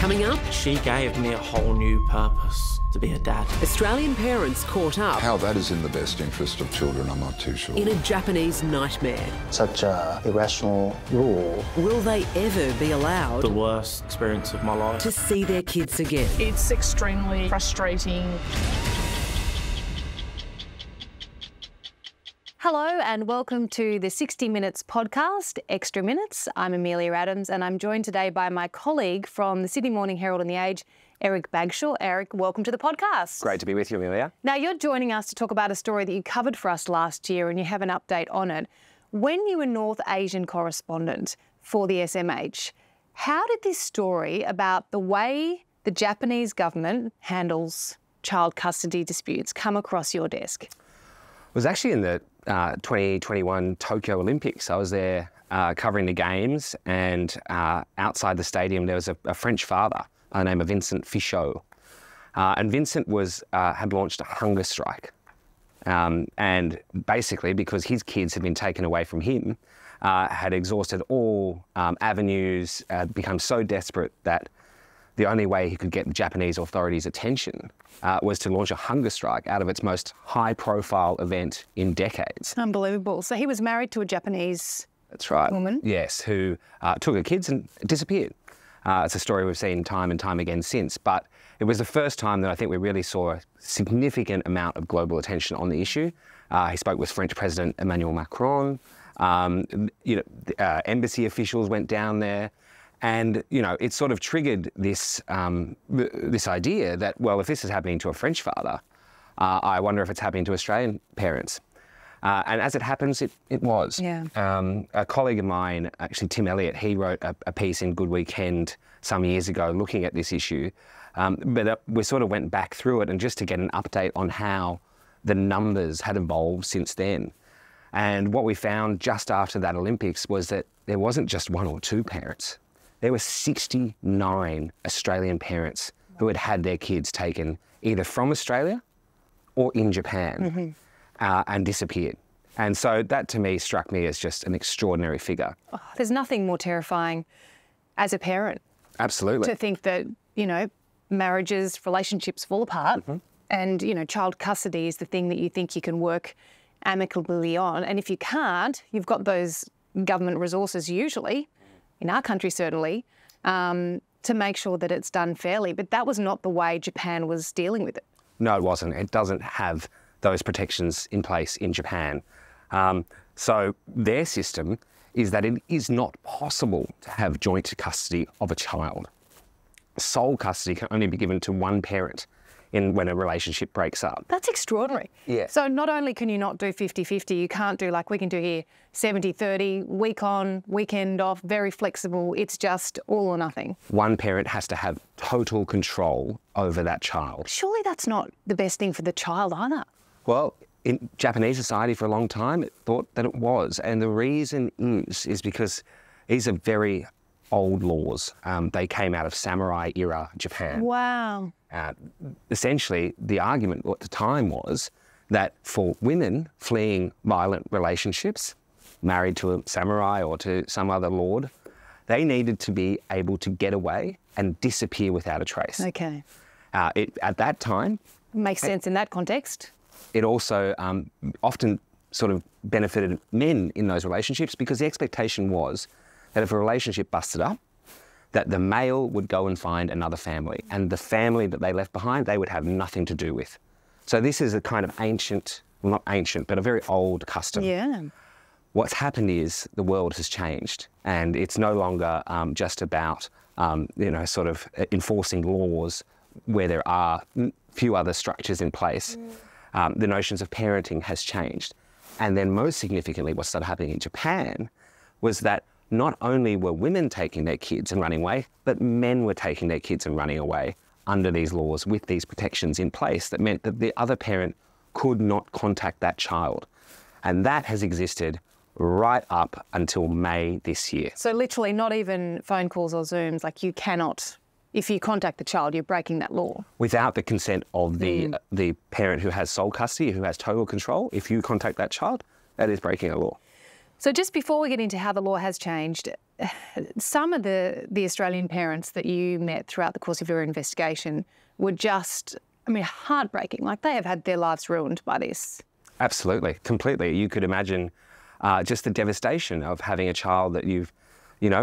Coming up, She gave me a whole new purpose to be a dad. Australian parents caught up How that is in the best interest of children, I'm not too sure. in a Japanese nightmare. Such a irrational rule. Will they ever be allowed The worst experience of my life. to see their kids again? It's extremely frustrating. Hello and welcome to the 60 Minutes podcast, Extra Minutes. I'm Amelia Adams and I'm joined today by my colleague from the Sydney Morning Herald and The Age, Eric Bagshaw. Eric, welcome to the podcast. Great to be with you, Amelia. Now, you're joining us to talk about a story that you covered for us last year and you have an update on it. When you were North Asian correspondent for the SMH, how did this story about the way the Japanese government handles child custody disputes come across your desk? It was actually in the 2021 Tokyo Olympics. I was there covering the games, and outside the stadium there was a French father by the name of Vincent Fichot. And Vincent had launched a hunger strike. And basically, because his kids had been taken away from him, had exhausted all avenues, become so desperate that the only way he could get the Japanese authorities' attention was to launch a hunger strike out of its most high-profile event in decades. Unbelievable. So he was married to a Japanese That's right. woman? Yes, who took her kids and disappeared. It's a story we've seen time and time again since, but it was the first time that I think we really saw a significant amount of global attention on the issue. He spoke with French President Emmanuel Macron. Embassy officials went down there. And, it sort of triggered this this idea that, well, if this is happening to a French father, I wonder if it's happening to Australian parents. And as it happens, it was. Yeah. A colleague of mine, actually Tim Elliott, he wrote a piece in Good Weekend some years ago looking at this issue. But we sort of went back through it and just to get an update on how the numbers had evolved since then. And what we found just after that Olympics was that there wasn't just one or two parents. There were 69 Australian parents who had had their kids taken either from Australia or in Japan and disappeared. And so that to me struck me as just an extraordinary figure. Oh, there's nothing more terrifying as a parent Absolutely. to think that, marriages, relationships fall apart and, child custody is the thing that you think you can work amicably on. And if you can't, you've got those government resources usually, in our country certainly, to make sure that it's done fairly. But that was not the way Japan was dealing with it. No, it wasn't. It doesn't have those protections in place in Japan. So their system is that it is not possible to have joint custody of a child. Sole custody can only be given to one parent when a relationship breaks up. That's extraordinary. Yeah. So not only can you not do 50-50, you can't do like we can do here 70-30, week on, weekend off, very flexible. It's just all or nothing. One parent has to have total control over that child. Surely that's not the best thing for the child either. Well, in Japanese society for a long time, it thought that it was. And the reason is because these are very old laws. They came out of samurai era Japan. Wow. Essentially, the argument at the time was that for women fleeing violent relationships, married to a samurai or to some other lord, they needed to be able to get away and disappear without a trace. Okay. At that time, Makes sense in that context. it also often sort of benefited men in those relationships because the expectation was that if a relationship busted up, that the male would go and find another family, and the family that they left behind, they would have nothing to do with. So this is a kind of ancient, well, not ancient, but a very old custom. Yeah. What's happened is the world has changed, and it's no longer just about, sort of enforcing laws where there are few other structures in place. The notions of parenting has changed. And then most significantly, what started happening in Japan was that not only were women taking their kids and running away, but men were taking their kids and running away under these laws with these protections in place that meant that the other parent could not contact that child. And that has existed right up until May this year. So literally not even phone calls or Zooms, like you cannot, if you contact the child, you're breaking that law. Without the consent of the parent who has sole custody, who has total control, if you contact that child, that is breaking a law. So just before we get into how the law has changed, some of the Australian parents that you met throughout the course of your investigation were just, I mean, heartbreaking. Like, they have had their lives ruined by this. Absolutely, completely. You could imagine just the devastation of having a child that you've,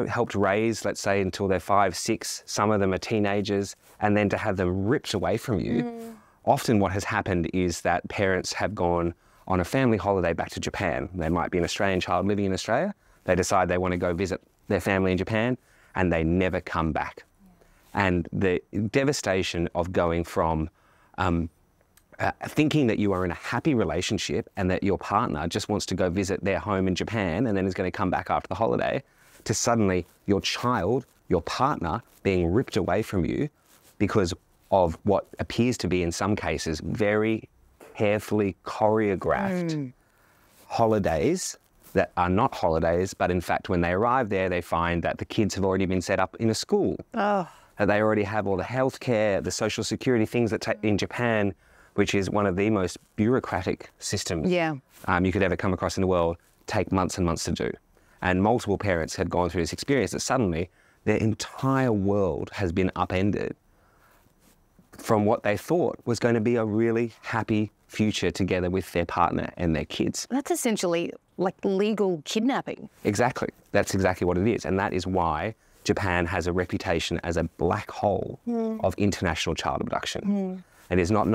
helped raise, let's say, until they're 5, 6, some of them are teenagers, and then to have them ripped away from you. Often what has happened is that parents have gone on a family holiday back to Japan. They might be an Australian child living in Australia. They decide they want to go visit their family in Japan, and they never come back. And the devastation of going from thinking that you are in a happy relationship and that your partner just wants to go visit their home in Japan and then is going to come back after the holiday, to suddenly your child, your partner, being ripped away from you because of what appears to be, in some cases, very carefully choreographed holidays that are not holidays, but in fact, when they arrive there, they find that the kids have already been set up in a school. That they already have all the healthcare, the social security things that in Japan, which is one of the most bureaucratic systems you could ever come across in the world, take months and months to do. And multiple parents had gone through this experience that suddenly their entire world has been upended from what they thought was going to be a really happy future together with their partner and their kids. That's essentially like legal kidnapping. Exactly. That's exactly what it is. And that is why Japan has a reputation as a black hole of international child abduction. It is not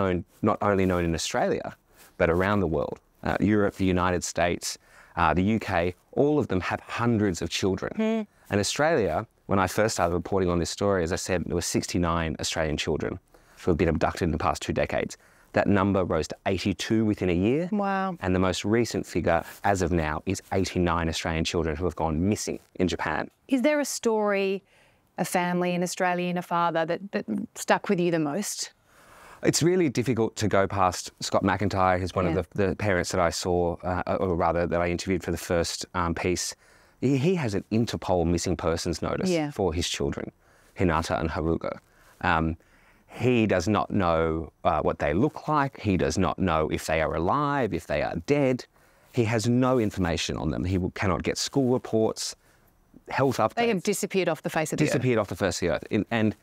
only known in Australia, but around the world. Europe, the United States, the UK, all of them have hundreds of children. And Australia, when I first started reporting on this story, as I said, there were 69 Australian children who have been abducted in the past 2 decades. That number rose to 82 within a year. Wow. And the most recent figure, as of now, is 89 Australian children who have gone missing in Japan. Is there a story, a family, an Australian, a father that stuck with you the most? It's really difficult to go past Scott McIntyre, who's one of the parents that I saw, or rather that I interviewed for the first piece. He has an Interpol missing persons notice for his children, Hinata and Haruka. He does not know what they look like. He does not know if they are alive, if they are dead. He has no information on them. He cannot get school reports, health updates. They have disappeared off the face of the earth. Disappeared off the face of the earth. And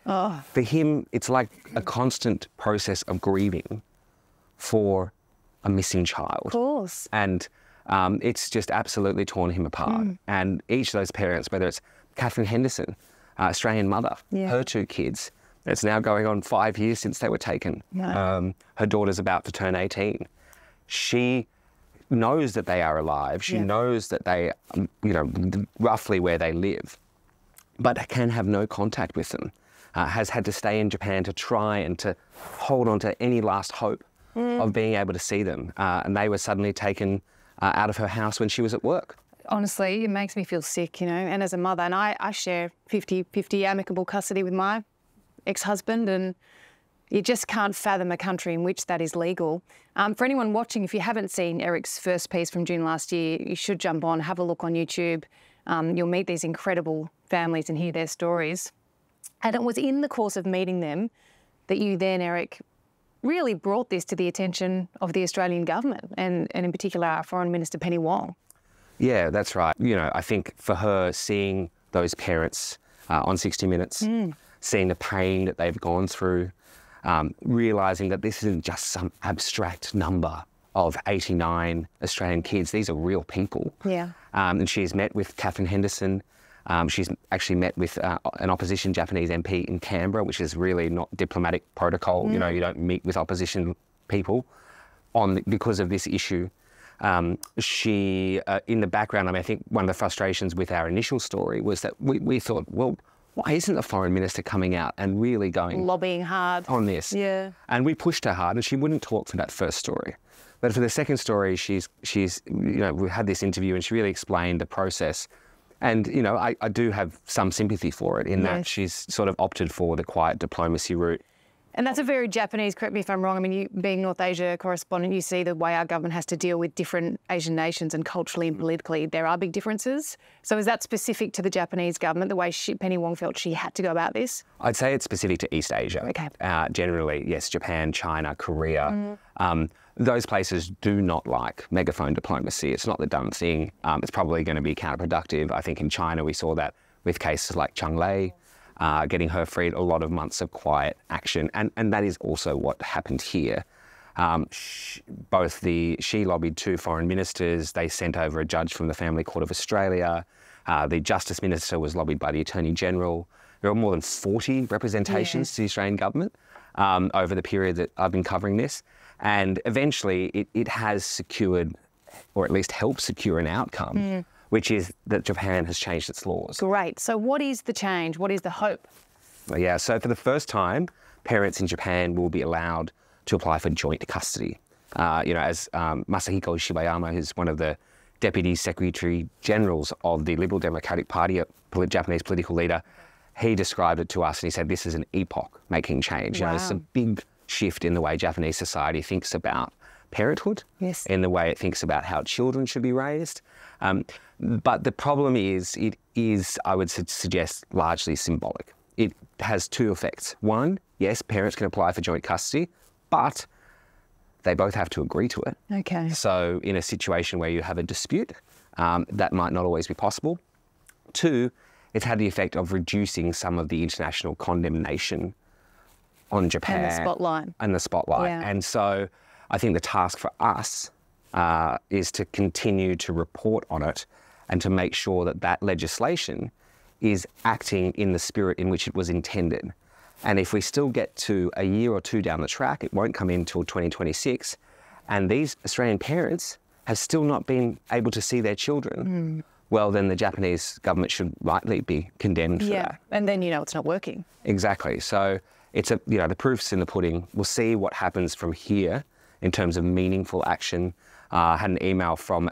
for him, it's like a constant process of grieving for a missing child. Of course. And it's just absolutely torn him apart. And each of those parents, whether it's Catherine Henderson, Australian mother, her 2 kids, it's now going on 5 years since they were taken. Her daughter's about to turn 18. She knows that they are alive. She knows that they, roughly where they live, but can have no contact with them. Has had to stay in Japan to try and to hold on to any last hope of being able to see them. And they were suddenly taken out of her house when she was at work. Honestly, it makes me feel sick, and as a mother, and I share 50-50 amicable custody with my ex-husband, and you just can't fathom a country in which that is legal. For anyone watching, if you haven't seen Eric's first piece from June last year, you should jump on, have a look on YouTube. You'll meet these incredible families and hear their stories. And it was in the course of meeting them that you then, Eric, really brought this to the attention of the Australian government and in particular our Foreign Minister Penny Wong. Yeah, that's right. I think for her, seeing those parents on 60 Minutes, seeing the pain that they've gone through, realising that this isn't just some abstract number of 89 Australian kids. These are real people. And she's met with Catherine Henderson. She's actually met with an opposition Japanese MP in Canberra, which is really not diplomatic protocol. You don't meet with opposition people because of this issue. She, in the background, I think one of the frustrations with our initial story was that we thought, well, why isn't the Foreign Minister coming out and really going... lobbying hard. ...on this? And we pushed her hard, and she wouldn't talk for that first story. But for the second story, she's we had this interview, and she really explained the process. And, I do have some sympathy for it in that she's sort of opted for the quiet diplomacy route. And that's a very Japanese, correct me if I'm wrong, I mean, you being North Asia correspondent, you see the way our government has to deal with different Asian nations, and culturally and politically there are big differences. So is that specific to the Japanese government, the way Penny Wong felt she had to go about this? I'd say it's specific to East Asia. Okay. Generally, yes, Japan, China, Korea. those places do not like megaphone diplomacy. It's not the done thing. It's probably going to be counterproductive. I think in China we saw that with cases like Cheng Lei, getting her freed, a lot of months of quiet action. And that is also what happened here. She lobbied 2 foreign ministers. They sent over a judge from the Family Court of Australia. The Justice Minister was lobbied by the Attorney General. There were more than 40 representations to the Australian government over the period that I've been covering this. And eventually it has secured, or at least helped secure an outcome, which is that Japan has changed its laws. Great. So what is the change? What is the hope? Well, yeah, so for the first time, parents in Japan will be allowed to apply for joint custody. As Masahiko Shibayama, who's one of the Deputy Secretary Generals of the Liberal Democratic Party, a Japanese political leader, he described it to us and he said this is an epoch-making change. Wow. It's a big shift in the way Japanese society thinks about parenthood, yes, in the way it thinks about how children should be raised. But the problem is, it is, I would suggest, largely symbolic. It has 2 effects. One, yes, parents can apply for joint custody, but they both have to agree to it. Okay. So in a situation where you have a dispute, that might not always be possible. 2, it's had the effect of reducing some of the international condemnation on Japan. And the spotlight. And the spotlight. Yeah. And so I think the task for us is to continue to report on it and to make sure that that legislation is acting in the spirit in which it was intended. And if we still get to a year or 2 down the track, it won't come in until 2026, and these Australian parents have still not been able to see their children, well, then the Japanese government should rightly be condemned for that. And then it's not working. Exactly. So it's the proof's in the pudding. We'll see what happens from here in terms of meaningful action. I had an email from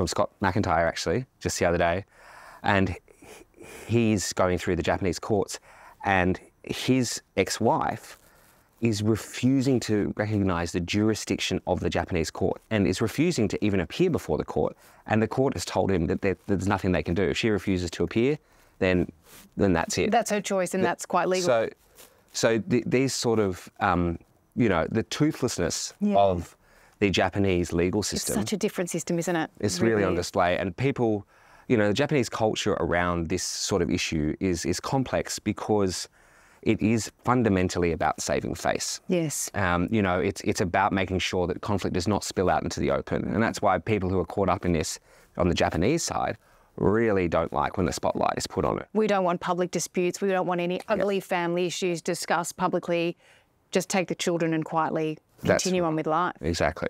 Scott McIntyre actually just the other day, and he's going through the Japanese courts, and his ex-wife is refusing to recognise the jurisdiction of the Japanese court and is refusing to even appear before the court. And the court has told him that there's nothing they can do. If she refuses to appear, then that's it. That's her choice, and that's quite legal. So these sort of, the toothlessness of the Japanese legal system. It's such a different system, isn't it? It's really on display. And people, the Japanese culture around this sort of issue is complex because it is fundamentally about saving face. Yes. It's about making sure that conflict does not spill out into the open. And that's why people who are caught up in this on the Japanese side really don't like when the spotlight is put on it. We don't want public disputes. We don't want any ugly family issues discussed publicly. Just take the children and quietly continue on with life. Exactly.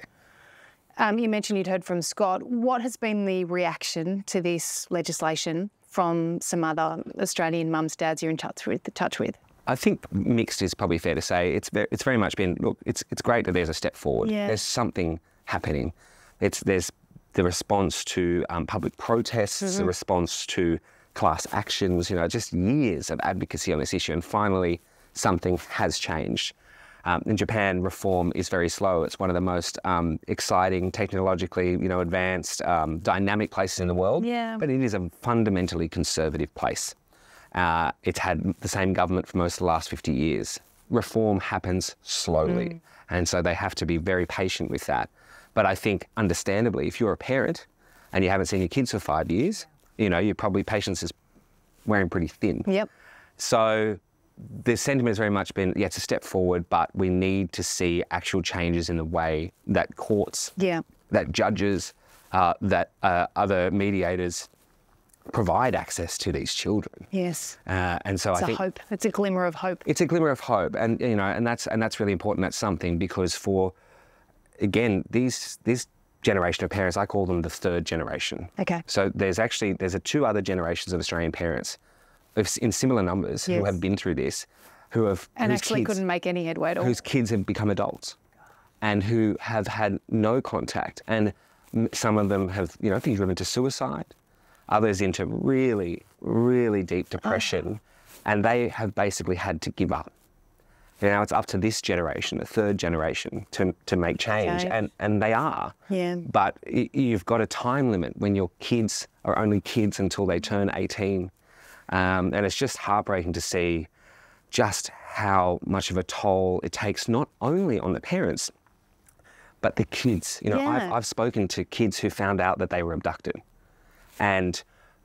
You mentioned you'd heard from Scott. What has been the reaction to this legislation from some other Australian mums, dads you're in touch with? I think mixed is probably fair to say. It's very much been, look, it's great that there's a step forward. Yeah. There's something happening. There's the response to public protests, the response to class actions, just years of advocacy on this issue, and finally something has changed. In Japan, reform is very slow. It's one of the most exciting, technologically, advanced, dynamic places in the world. Yeah. But it is a fundamentally conservative place. It's had the same government for most of the last 50 years. Reform happens slowly, and so they have to be very patient with that. But I think, understandably, if you're a parent and you haven't seen your kids for 5 years, your probably patience is wearing pretty thin. Yep. So the sentiment has very much been, it's a step forward, but we need to see actual changes in the way that courts, that judges, that other mediators provide access to these children. Yes. And so it's I think hope. It's a glimmer of hope. It's a glimmer of hope, and and that's really important. That's something, because for, again, this generation of parents, I call them the 3rd generation. Okay. So there's 2 other generations of Australian parents in similar numbers who have been through this, and actually couldn't make any headway at all. Whose kids have become adults, and who have had no contact, and some of them have been driven to suicide. Others into really, really deep depression, and they have basically had to give up. Now it's up to this generation, the 3rd generation, to make change, and they are. Yeah. But you've got a time limit when your kids are only kids until they turn 18, and it's just heartbreaking to see just how much of a toll it takes, not only on the parents, but the kids. You know, Yeah. I've spoken to kids who found out that they were abducted, and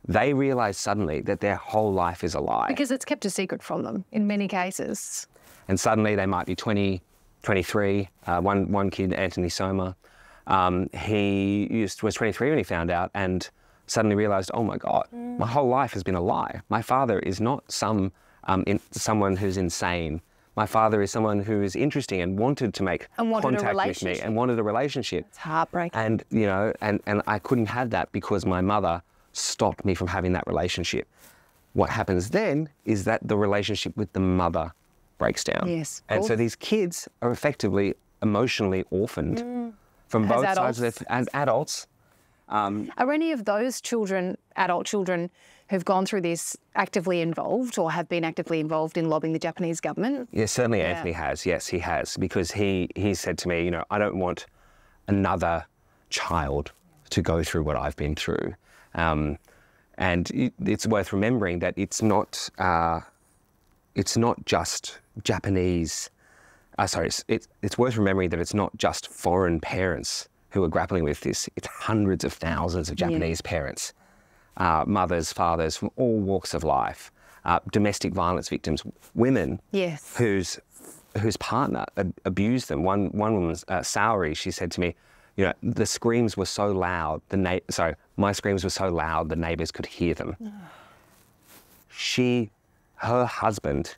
they realise suddenly that their whole life is a lie. Because it's kept a secret from them in many cases. And suddenly they might be 20, 23. One kid, Anthony Soma, was 23 when he found out, and suddenly realised, oh my God, my whole life has been a lie. My father is not someone who's insane. My father is someone who is interesting and wanted to make contact with me and wanted a relationship. It's heartbreaking. And, you know, and I couldn't have that because my mother stopped me from having that relationship. What happens then is that the relationship with the mother breaks down. Yes, of and so course. these kids are effectively emotionally orphaned from both sides of their, as adults. Are any of those children, adult children, who've gone through this actively involved or have been actively involved in lobbying the Japanese government? Yeah, certainly Anthony has. Yes, he has, because he said to me, you know, I don't want another child to go through what I've been through. And it's worth remembering that it's not just Japanese. It's worth remembering that it's not just foreign parents who are grappling with this. It's hundreds of thousands of Japanese parents, mothers, fathers from all walks of life, domestic violence victims, women Yes. whose partner abused them. One woman's Saori, she said to me, you know, the screams were so loud. My screams were so loud the neighbours could hear them. Her husband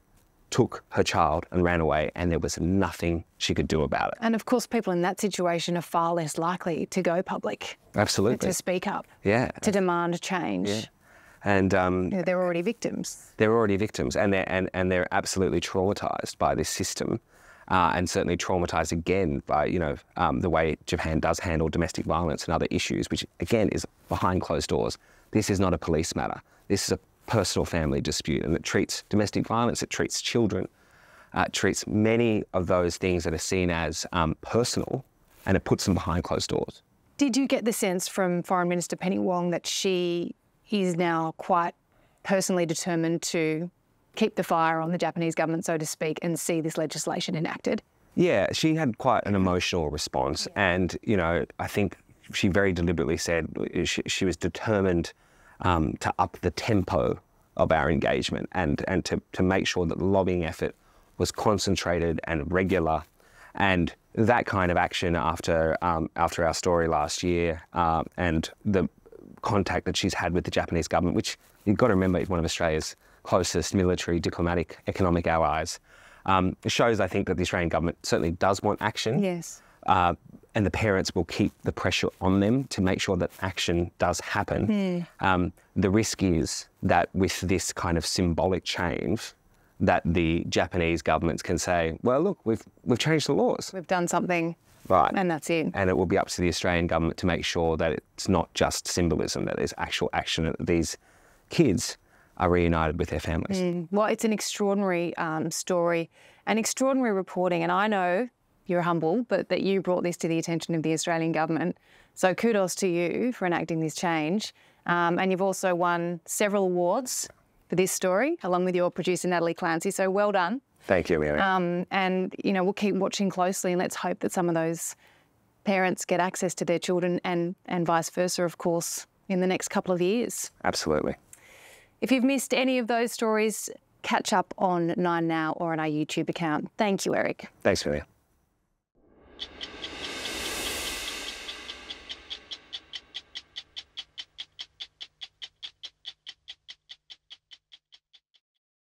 took her child and ran away, and there was nothing she could do about it. And of course, people in that situation are far less likely to go public, Absolutely. to speak up, Yeah. to demand change. Yeah. And You know, they're already victims. they're already victims, and they're absolutely traumatised by this system, and certainly traumatised again by, you know, the way Japan does handle domestic violence and other issues, which again is behind closed doors. This is not a police matter. This is a personal family dispute, and it treats domestic violence, it treats children, it treats many of those things that are seen as personal, and it puts them behind closed doors. Did you get the sense from Foreign Minister Penny Wong that she is now quite personally determined to keep the fire on the Japanese government, so to speak, and see this legislation enacted? Yeah, she had quite an emotional response, and, you know, I think she very deliberately said she was determined to up the tempo of our engagement and to make sure that the lobbying effort was concentrated and regular. And that kind of action after our story last year, and the contact that she's had with the Japanese government, which you've got to remember is one of Australia's closest military, diplomatic, economic allies, shows, I think, that the Australian government certainly does want action. Yes. And the parents will keep the pressure on them to make sure that action does happen. The risk is that with this kind of symbolic change, that the Japanese governments can say, well, look, we've changed the laws. We've done something, Right. and that's it. And it will be up to the Australian government to make sure that it's not just symbolism, that there's actual action, that these kids are reunited with their families. Well, it's an extraordinary story and extraordinary reporting, and I know you're humble, but that you brought this to the attention of the Australian government. So kudos to you for enacting this change. And you've also won several awards for this story, along with your producer, Natalie Clancy. So well done. Thank you, Mary. And, you know, we'll keep watching closely, and let's hope that some of those parents get access to their children and vice versa, of course, in the next couple of years. Absolutely. If you've missed any of those stories, catch up on 9Now or on our YouTube account. Thank you, Eric. Thanks, Mary.